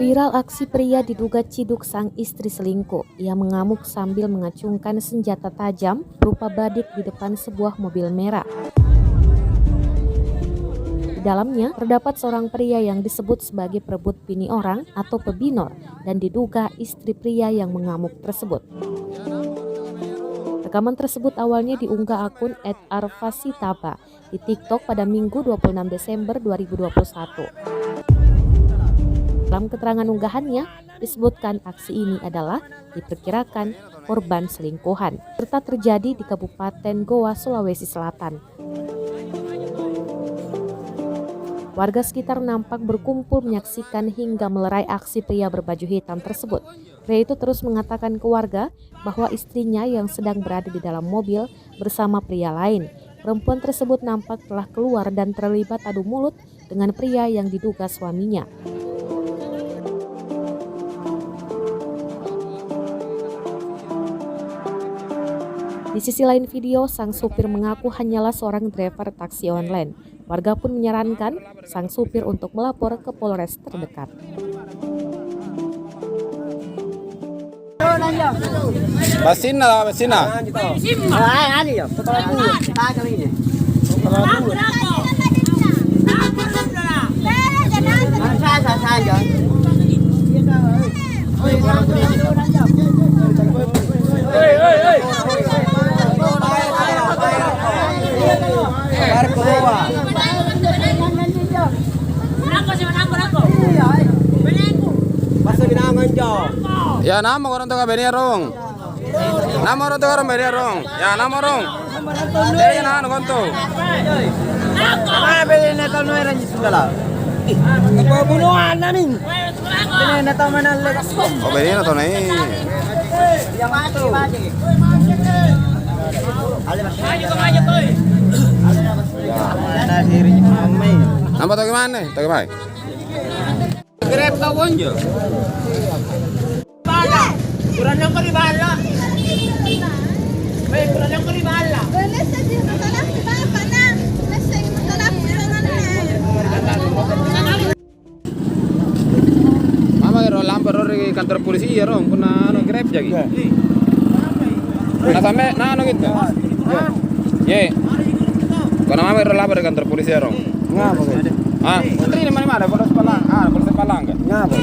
Viral aksi pria diduga ciduk sang istri selingkuh. Ia mengamuk sambil mengacungkan senjata tajam berupa badik di depan sebuah mobil merah. Di dalamnya terdapat seorang pria yang disebut sebagai perebut bini orang atau pebinor dan diduga istri pria yang mengamuk tersebut. Rekaman tersebut awalnya diunggah akun @arfasitaba di TikTok pada Minggu 26 Desember 2021. Dalam keterangan unggahannya disebutkan aksi ini adalah diperkirakan korban selingkuhan serta terjadi di Kabupaten Goa, Sulawesi Selatan. Warga sekitar nampak berkumpul menyaksikan hingga melerai aksi pria berbaju hitam tersebut. Pria itu terus mengatakan ke warga bahwa istrinya yang sedang berada di dalam mobil bersama pria lain. Perempuan tersebut nampak telah keluar dan terlibat adu mulut dengan pria yang diduga suaminya. Di sisi lain video, sang supir mengaku hanyalah seorang driver taksi online. Warga pun menyarankan sang supir untuk melapor ke Polres terdekat. Basina. Ya nama orang tua benirong. Nama orang tua orang benirong. Ya nama orang. Dari nama konto. Apa beli neto nueran di sudahlah. Pembunuhan namin. Beli neto mana lekas. Oh benir atau nih? Yang mati. Nama tahu gimana? Tahu gimana? Grab tawon jo. Kurang yang kali bala. Baik, kurang yang kali bala. Mama kira lamper di kantor polisi ya rong, kuna grab jadi. Nah sampai nah gitu. Ye. Karena mama kira lamper di kantor polisi ya rong. Ngapa? Ah, ini mana ada polisi Palang? Ah, polisi Palang kan? Ngapa?